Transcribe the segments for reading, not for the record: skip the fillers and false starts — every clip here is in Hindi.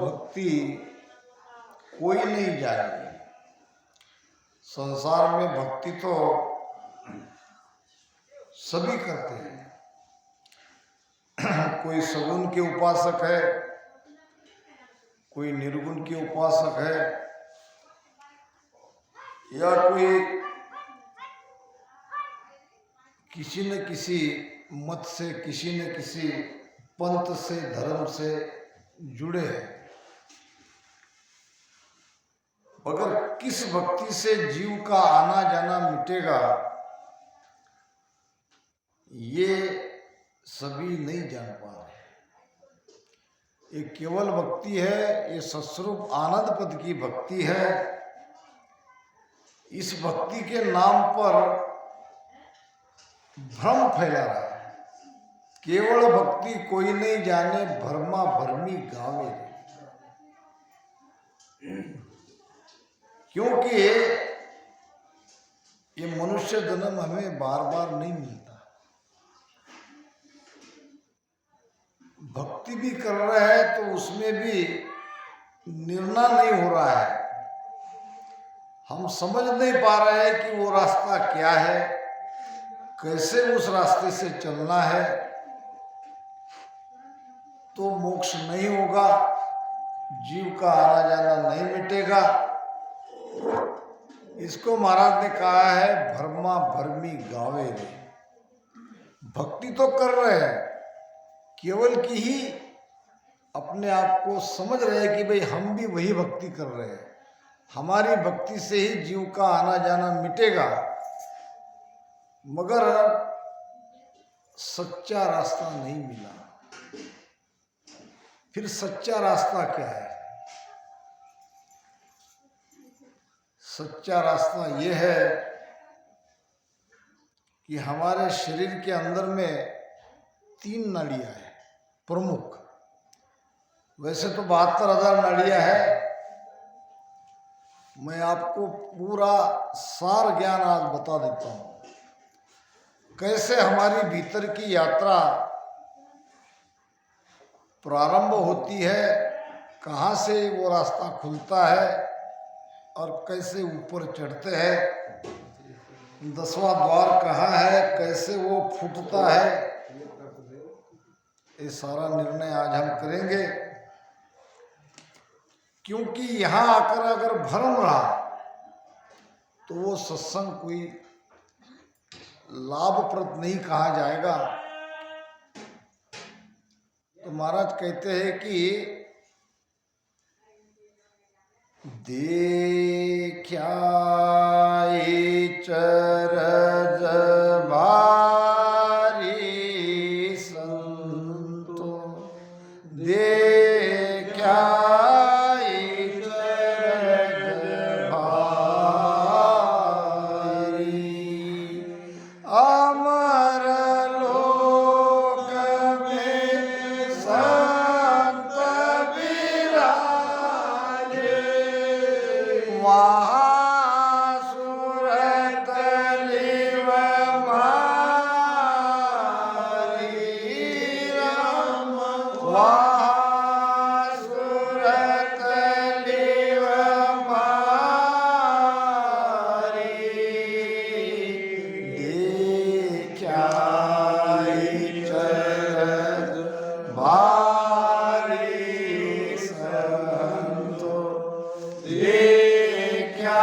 भक्ति कोई नहीं जाने। संसार में भक्ति तो सभी करते हैं। कोई सगुण के उपासक है, कोई निर्गुण के उपासक है, या कोई किसी न किसी मत से, किसी न किसी पंथ से, धर्म से जुड़े हैं। मगर किस भक्ति से जीव का आना जाना मिटेगा, ये सभी नहीं जान पा रहे। ये केवल भक्ति है, ये सत्स्वरूप आनंद पद की भक्ति है। इस भक्ति के नाम पर भ्रम फैला रहा है। केवल भक्ति कोई नहीं जाने, भरमा भरमी गावे। क्योंकि ये मनुष्य जन्म हमें बार बार नहीं मिलता। भक्ति भी कर रहा है तो उसमें भी निर्णय नहीं हो रहा है। हम समझ नहीं पा रहे हैं कि वो रास्ता क्या है, कैसे उस रास्ते से चलना है, तो मोक्ष नहीं होगा, जीव का आना जाना नहीं मिटेगा। इसको महाराज ने कहा है भरमा भरमी गावे रे। भक्ति तो कर रहे हैं, केवल की ही अपने आप को समझ रहे हैं कि भाई हम भी वही भक्ति कर रहे हैं, हमारी भक्ति से ही जीव का आना जाना मिटेगा। मगर सच्चा रास्ता नहीं मिला। फिर सच्चा रास्ता क्या है? सच्चा रास्ता यह है कि हमारे शरीर के अंदर में 3 नाड़ियां हैं प्रमुख। वैसे तो 72,000 नाड़ियां है। मैं आपको पूरा सार ज्ञान आज बता देता हूं, कैसे हमारी भीतर की यात्रा प्रारंभ होती है, कहाँ से वो रास्ता खुलता है और कैसे ऊपर चढ़ते हैं। 10वां द्वार कहाँ है, कैसे वो फूटता है, ये सारा निर्णय आज हम करेंगे। क्योंकि यहाँ आकर अगर भ्रम रहा तो वो सत्संग कोई लाभप्रद नहीं कहा जाएगा। तो महाराज कहते हैं कि देखा चरज भारी संतो, देखा चरज भारी, अमर लोक में संत विराजे, वहाँ सूरत लिव मारी राम, वहाँ सूरत लिव मारी, देखा चरज भारी संतो, देखा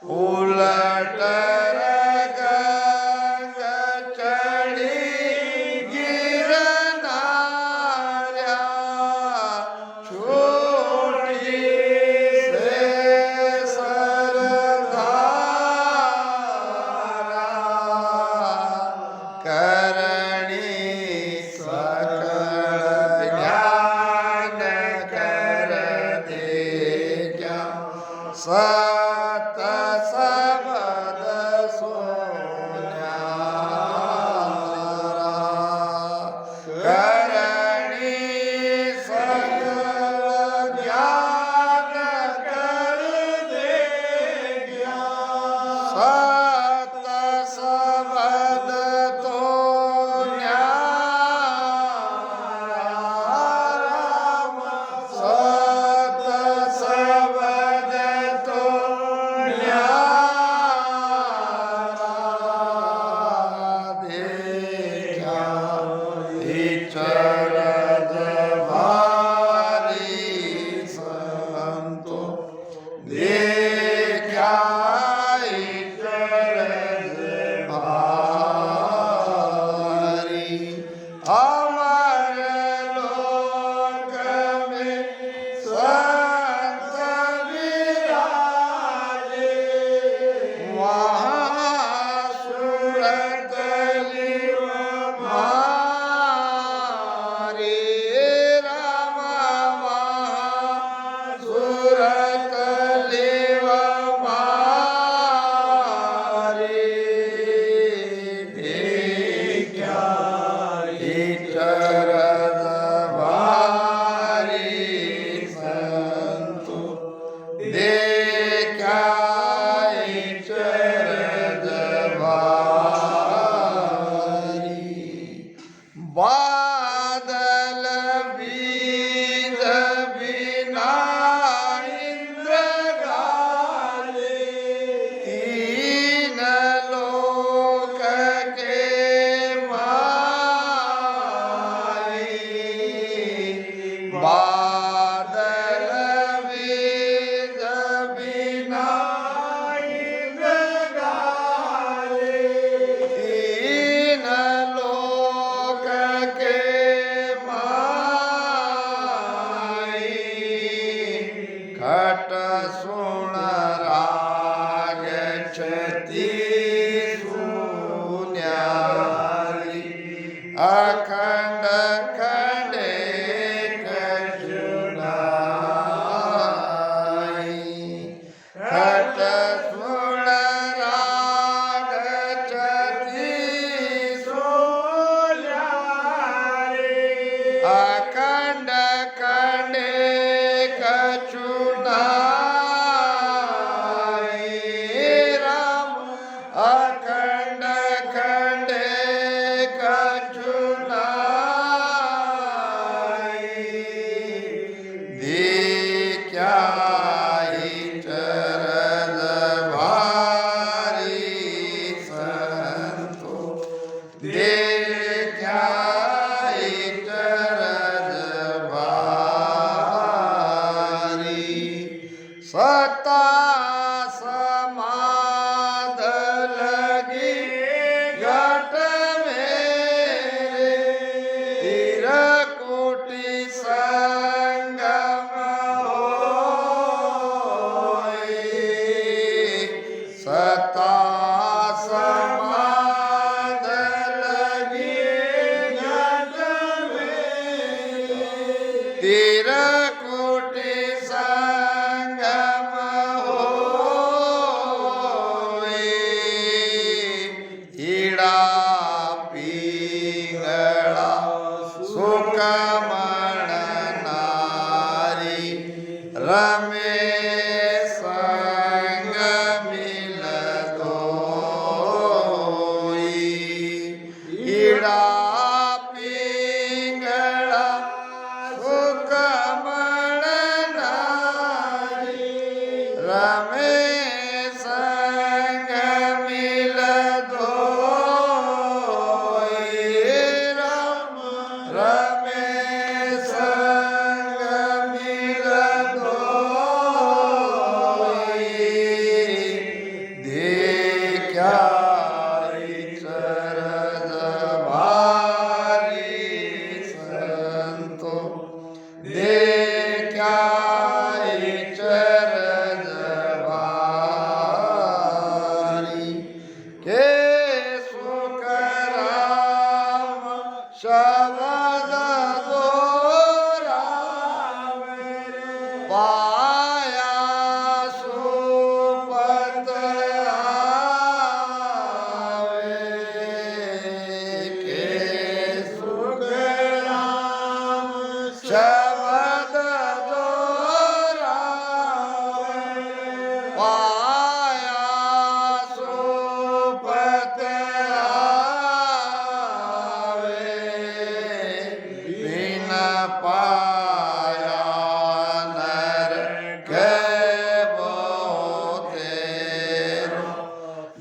उलट गंग चढ़ी गिरनार्या छोटी से सरदारा करणी सकल ज्ञान कर दे क्या सत सबद सोन्यारा करणी सकल ज्ञान कर दे क्या सत सबद तो न्यारा सत सबद तो न्यारा देखा चरज भारी संतो देखा चरज भारी अमर लोक में संत विराजे वहाँ सुरत लिव मारे राम वहाँ सुरत लिव मारे देखा चरज भारी संतो देखा चरज भारी बादल बीज बिना इंद्र गाले तीन लोक के माई बादल बीज बिना इंद्र गाले तीन लोक के माई खट सुन राग क्षति सुन्यारी अखंड खंडे कजुनाई खट सुन राग क्षति सुन्यारी अखंड खंडे कजुनाई राम अखंड खंडे कजुनाई देखा चरज भारी संतो देखा चरज भारी सता समाध लगी घट मेरे तीर कोटि संगम होए सता समाध लगी घट मेरे तीर कोटि संगम होए ईड़ा पींगड़ा सुकमण नारी रमे संग मिल दो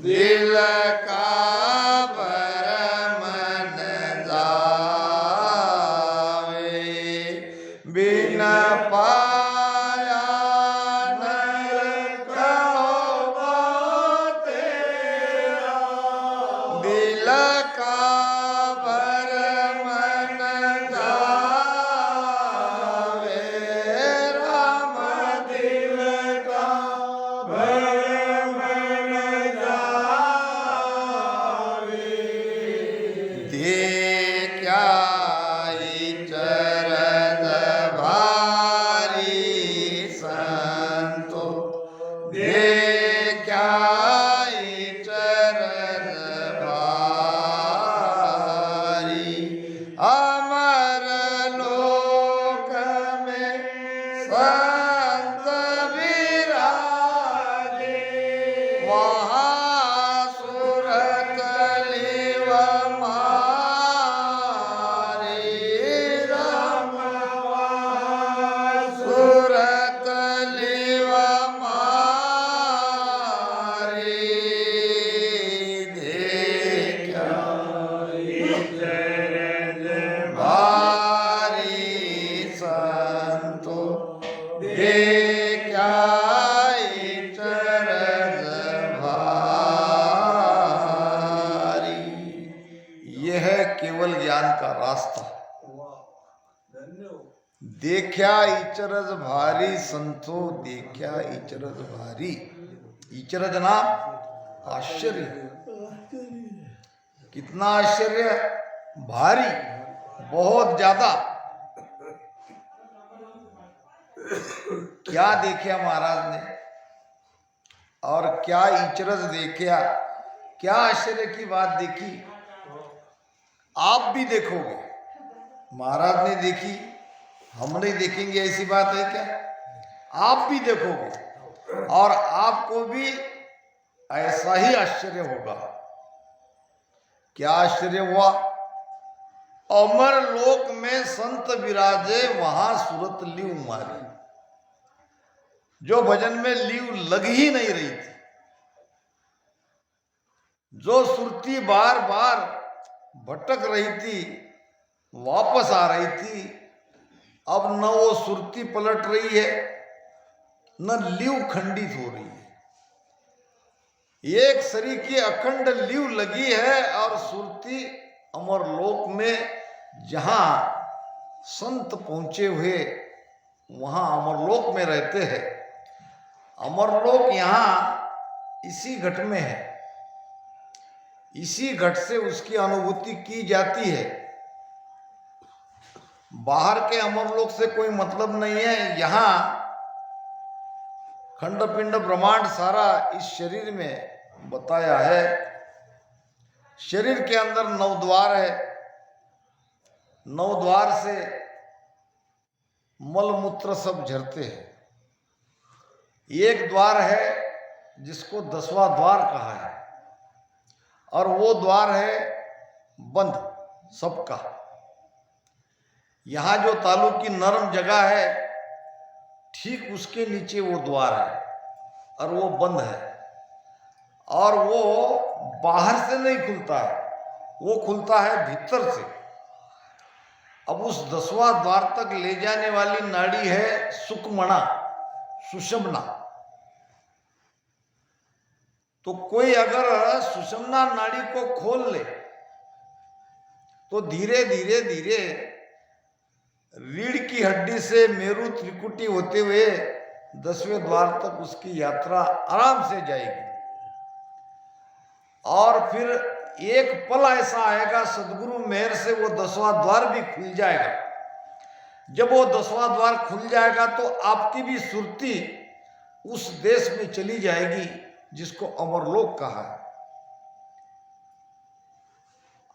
दिल का मन जावे, बिन पाया नर कहो तेरा, दिल का मन जावे, राम दिल का मन जावे, देखा चरण भारी संतो, देखा चरण भारी, अमर लोक में संत विराजे, वहाँ सुरत लिव मारे, राम वहाँ सुरत लिव मारे, देखा भारी संतो, देखा चरण भारी। यह है केवल ज्ञान का रास्ता। देखा इचरज भारी संतो, देखा इचरज भारी। इचरज नाम आश्चर्य, कितना आश्चर्य, भारी, बहुत ज्यादा। क्या देखा महाराज ने और क्या इचरज देखा, क्या आश्चर्य की बात देखी। आप भी देखोगे, महाराज ने देखी, हम नहीं देखेंगे ऐसी बात है क्या। आप भी देखोगे और आपको भी ऐसा ही आश्चर्य होगा। क्या आश्चर्य हुआ, अमर लोक में संत विराजे, वहां सूरत लीव मारी। जो भजन में लीव लग ही नहीं रही थी, जो सुरती बार बार भटक रही थी, वापस आ रही थी, अब न वो सुरती पलट रही है, न लीव खंडित हो रही है। एक शरीर की अखंड लीव लगी है और सुरती अमर लोक में जहां संत पहुंचे हुए, वहां अमरलोक में रहते हैं। अमरलोक यहां इसी घट में है, इसी घट से उसकी अनुभूति की जाती है। बाहर के अमरलोक से कोई मतलब नहीं है। यहां खंड पिंड ब्रह्मांड सारा इस शरीर में बताया है। शरीर के अंदर 9 द्वार है, 9 द्वार से मल मूत्र सब झरते हैं। एक द्वार है जिसको 10वां द्वार कहा है, और वो द्वार है बंद सबका। यहां जो तालु की नरम जगह है, ठीक उसके नीचे वो द्वार है और वो बंद है, और वो बाहर से नहीं खुलता है, वो खुलता है भीतर से। अब उस 10वां द्वार तक ले जाने वाली नाड़ी है सुकमणा, सुषमना। तो कोई अगर सुषमना नाड़ी को खोल ले तो धीरे धीरे धीरे रीढ़ की हड्डी से मेरु त्रिकुटी होते हुए 10वें द्वार तक उसकी यात्रा आराम से जाएगी। और फिर एक पल ऐसा आएगा सदगुरु मेहर से वो 10वां द्वार भी खुल जाएगा। जब वो 10वां द्वार खुल जाएगा तो आपकी भी सुरती उस देश में चली जाएगी जिसको अमरलोक कहा है।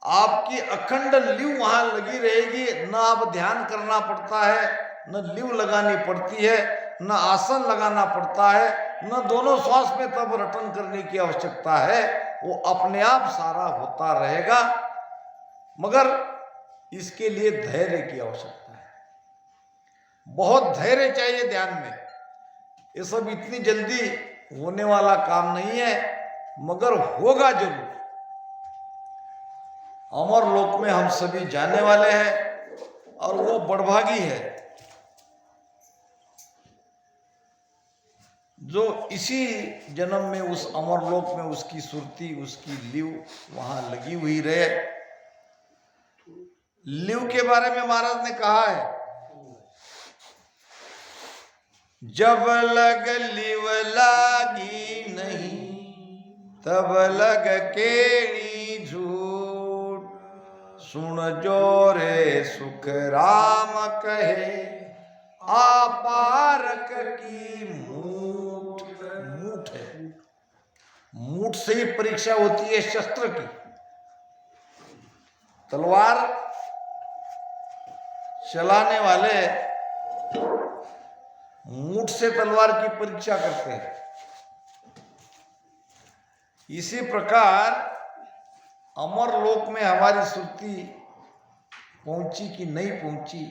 आपकी अखंड लीव वहां लगी रहेगी, न आप ध्यान करना पड़ता है, न लीव लगानी पड़ती है, न आसन लगाना पड़ता है, न दोनों श्वास में तब रटन करने की आवश्यकता है। वो अपने आप सारा होता रहेगा, मगर इसके लिए धैर्य की आवश्यकता है। बहुत धैर्य चाहिए ध्यान में। ये सब इतनी जल्दी होने वाला काम नहीं है। मगर होगा जरूर। अमर लोक में हम सभी जाने वाले हैं और वो बड़भागी है जो इसी जन्म में उस अमर लोक में उसकी सुरती, उसकी लिव वहां लगी हुई रहे। लिव के बारे में महाराज ने कहा है, जब लग लिव लागी नहीं तब लग केणी झूठ, सुन जो रे सुख राम कहे आपारक की मूठ। मूठ है, मूठ से ही परीक्षा होती है शस्त्र की। तलवार चलाने वाले मूठ से तलवार की परीक्षा करते हैं। इसी प्रकार अमर लोक में हमारी सुरती पहुंची कि नहीं पहुंची,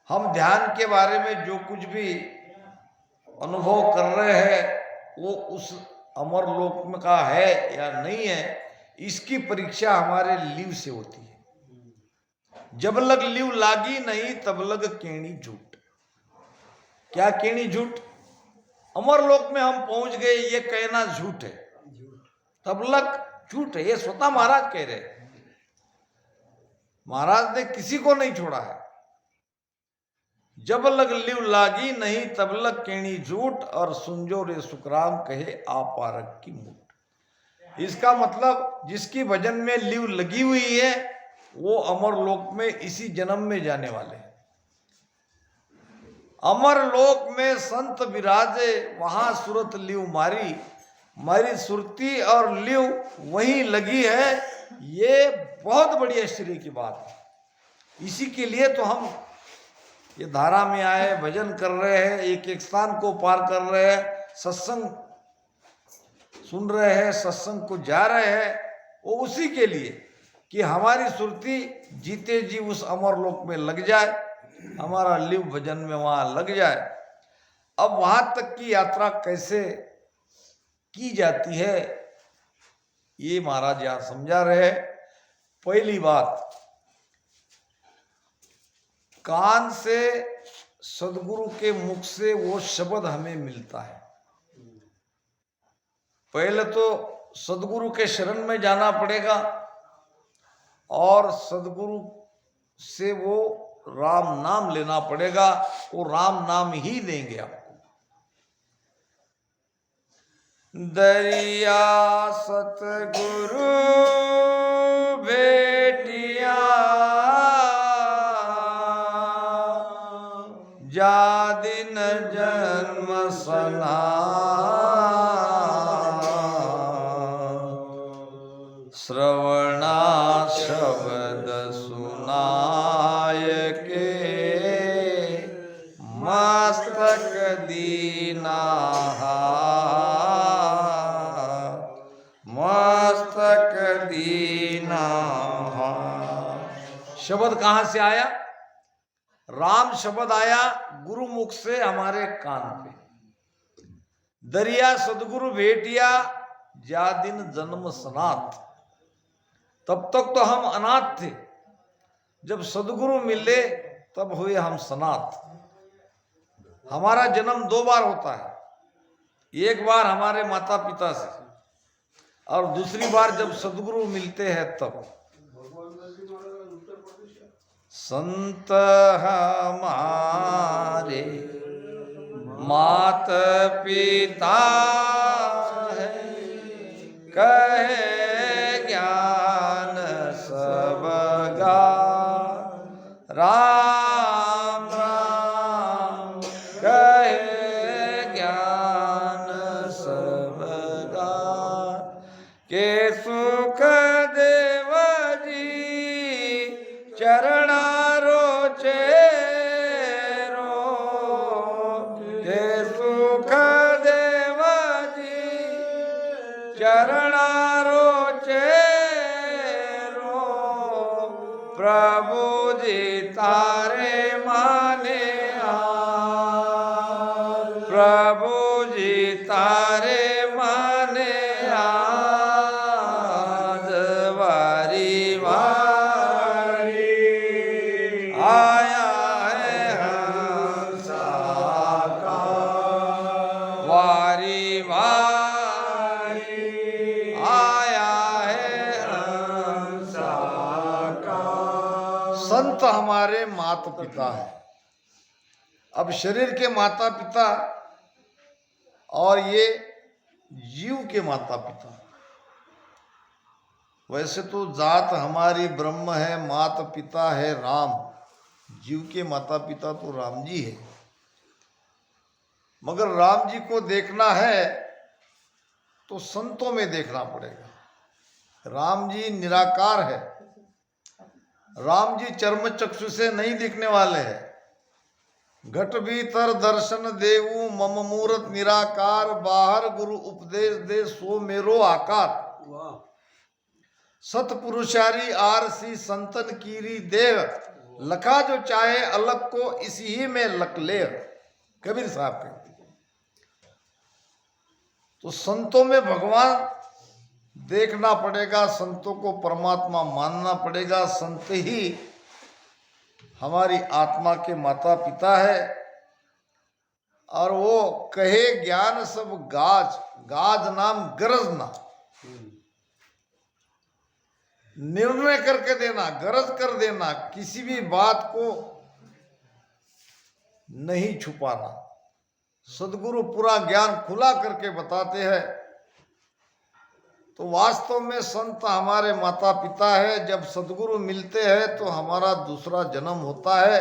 हम ध्यान के बारे में जो कुछ भी अनुभव कर रहे हैं वो उस अमर लोक में का है या नहीं है, इसकी परीक्षा हमारे लिव से होती है। जब लग लिव लागी नहीं तब लग केणी झूठ। क्या केणी झूठ? अमर लोक में हम पहुंच गए ये कहना झूठ है, तब लग झूठ है। ये स्वतः महाराज कह रहे हैं। महाराज ने किसी को नहीं छोड़ा है। जब लग लिव लागी नहीं तब लग केणी झूठ, और सुनजो रे सुखराम कहे आपारक की मूठ। इसका मतलब जिसकी भजन में लिव लगी हुई है वो अमर लोक में इसी जन्म में जाने वाले हैं। अमर लोक में संत विराजे वहां सुरत लिव मारी, मारी सुरती और लिव वहीं लगी है। ये बहुत बड़ी आश्चर्य की बात है। इसी के लिए तो हम ये धारा में आए, भजन कर रहे हैं, एक एक स्थान को पार कर रहे हैं, सत्संग सुन रहे हैं, सत्संग को जा रहे हैं, वो उसी के लिए कि हमारी सुरती जीते जी उस अमर लोक में लग जाए, हमारा लिव भजन में वहां लग जाए। अब वहां तक की यात्रा कैसे की जाती है ये महाराज यहां समझा रहे हैं। पहली बात, कान से सदगुरु के मुख से वो शब्द हमें मिलता है। पहले तो सदगुरु के शरण में जाना पड़ेगा और सदगुरु से वो राम नाम लेना पड़ेगा। वो राम नाम ही देंगे आपको। दरिया सतगुरु बेटिया जा दिन जन्म सना, श्रवणा शब्द सुनाय के मस्तक दीना, मस्तक दीना। शब्द कहां से आया? राम शब्द आया गुरु मुख से हमारे कान पे। दरिया सदगुरु भेटिया जा दिन जन्म सनात। तब तक तो हम अनाथ थे, जब सदगुरु मिले तब हुए हम सनात। हमारा जन्म दो बार होता है, एक बार हमारे माता पिता से और दूसरी बार जब सदगुरु मिलते हैं तब। संत हमारे मात पिता है, कहे ज्ञान सबगा, राम राम कहे ज्ञान सबगा। के सुख देव जी चरणा रोचे रो, के सुख देव जी चरणा रोचे रो, प्रभु जी तारे माने आ, प्रभु जी तारे माने संत हमारे माता पिता है। अब शरीर के माता पिता और ये जीव के माता पिता। वैसे तो जात हमारी ब्रह्म है, माता पिता है राम। जीव के माता पिता तो राम जी है, मगर राम जी को देखना है तो संतों में देखना पड़ेगा। राम जी निराकार है। राम जी चर्म चक्षु से नहीं दिखने वाले हैं। घट भीतर दर्शन देवु मम मूरत निराकार, बाहर गुरु उपदेश दे सो मेरो आकार। सतपुरुषारी आरसी संतन कीरी देव, लखा जो चाहे अलग को इसी ही में लख ले। कबीर साहब कहते। तो संतों में भगवान देखना पड़ेगा, संतों को परमात्मा मानना पड़ेगा। संत ही हमारी आत्मा के माता पिता है। और वो कहे ज्ञान सब गाज, गाज नाम गरज ना। निर्णय करके देना, गरज कर देना, किसी भी बात को नहीं छुपाना। सदगुरु पूरा ज्ञान खुला करके बताते हैं। तो वास्तव में संत हमारे माता पिता है। जब सदगुरु मिलते हैं तो हमारा दूसरा जन्म होता है।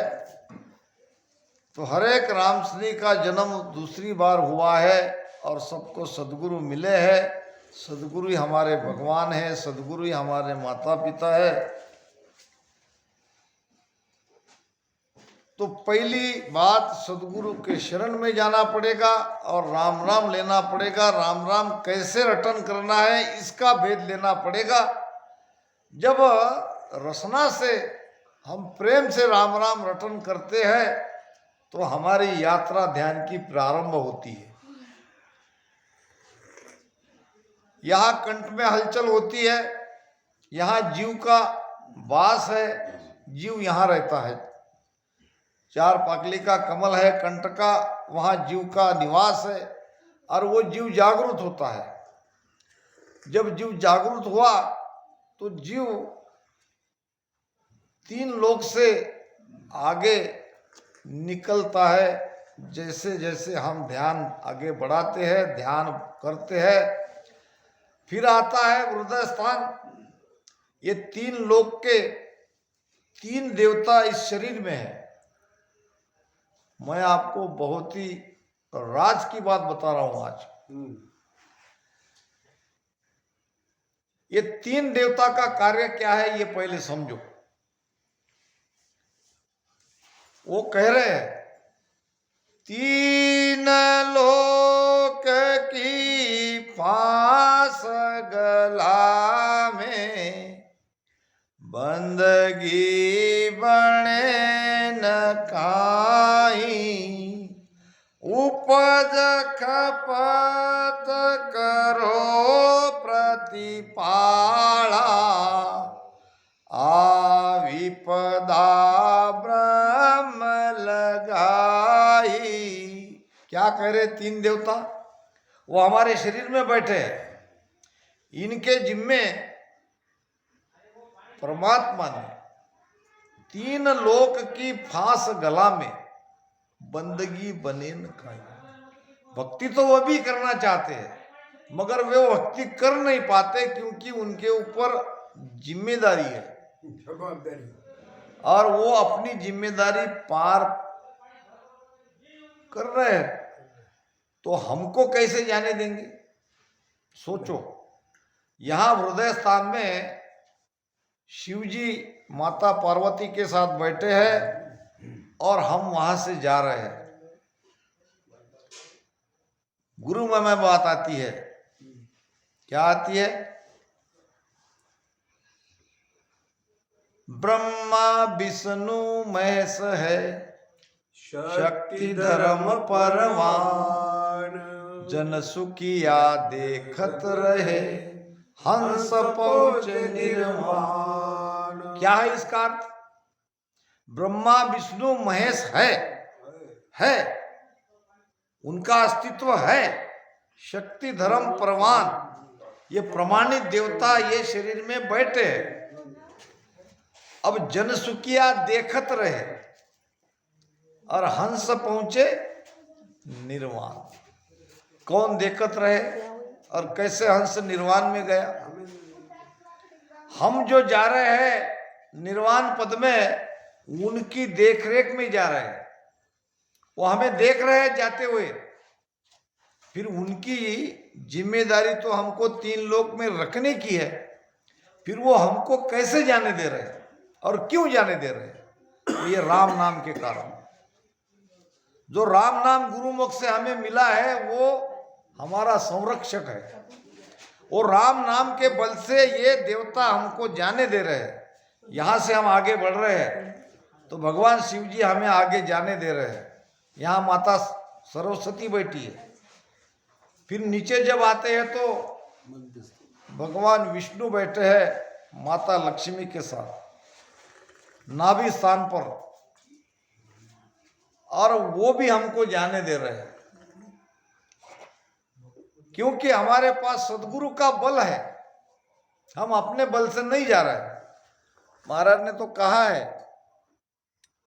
तो हर एक रामश्री का जन्म दूसरी बार हुआ है और सबको सदगुरु मिले हैं। सदगुरु ही हमारे भगवान है, सदगुरु ही हमारे माता पिता है। तो पहली बात सदगुरु के शरण में जाना पड़ेगा और राम राम लेना पड़ेगा। राम राम कैसे रटन करना है इसका भेद लेना पड़ेगा। जब रसना से हम प्रेम से राम राम रटन करते हैं तो हमारी यात्रा ध्यान की प्रारंभ होती है। यहाँ कंठ में हलचल होती है, यहाँ जीव का वास है, जीव यहाँ रहता है। चार पाकली का कमल है कंठ का, वहाँ जीव का निवास है और वो जीव जागृत होता है। जब जीव जागृत हुआ तो जीव तीन लोक से आगे निकलता है। जैसे जैसे हम ध्यान आगे बढ़ाते हैं, ध्यान करते हैं, फिर आता है हृदय स्थान। ये तीन लोक के तीन देवता इस शरीर में है। मैं आपको बहुत ही राज की बात बता रहा हूं आज। ये तीन देवता का कार्य क्या है ये पहले समझो। वो कह रहे हैं तीन लोक की फांस गला में, बंदगी बने न काई, उपज खपत करो प्रतिपाला, विपदा ब्रह्म लगाई। क्या कह रहे तीन देवता? वो हमारे शरीर में बैठे हैं। इनके जिम्मे परमात्मा ने तीन लोक की फांस गला में, बंदगी बने न खाई। भक्ति तो वो भी करना चाहते हैं मगर वे भक्ति कर नहीं पाते क्योंकि उनके ऊपर जिम्मेदारी है और वो अपनी जिम्मेदारी पार कर रहे हैं। तो हमको कैसे जाने देंगे? सोचो, यहां हृदय स्थान में शिवजी माता पार्वती के साथ बैठे हैं और हम वहां से जा रहे हैं। गुरु में बात आती है। क्या आती है? ब्रह्मा विष्णु महेश है, शक्ति धर्म परवान, जन सुखिया देखत रहे, हंस पहुंच निर्वाण। क्या है इसका अर्थ? ब्रह्मा विष्णु महेश है, उनका अस्तित्व है। शक्ति धर्म परवान, ये प्रमाणित देवता ये शरीर में बैठे हैं। अब जनसुखिया देखत रहे और हंस पहुंचे निर्वाण। कौन देखत रहे और कैसे हंस निर्वाण में गया? हम जो जा रहे हैं निर्वाण पद में, उनकी देखरेख में जा रहे हैं। वो हमें देख रहे हैं जाते हुए, फिर उनकी जिम्मेदारी तो हमको 3 लोक में रखने की है। फिर वो हमको कैसे जाने दे रहे हैं और क्यों जाने दे रहे हैं? तो ये राम नाम के कारण। जो राम नाम गुरुमुख से हमें मिला है वो हमारा संरक्षक है। और राम नाम के बल से ये देवता हमको जाने दे रहे हैं। यहाँ से हम आगे बढ़ रहे हैं तो भगवान शिव जी हमें आगे जाने दे रहे हैं। यहाँ माता सरस्वती बैठी है। फिर नीचे जब आते हैं तो भगवान विष्णु बैठे हैं माता लक्ष्मी के साथ नाभि स्थान पर, और वो भी हमको जाने दे रहे हैं क्योंकि हमारे पास सदगुरु का बल है। हम अपने बल से नहीं जा रहे। महाराज ने तो कहा है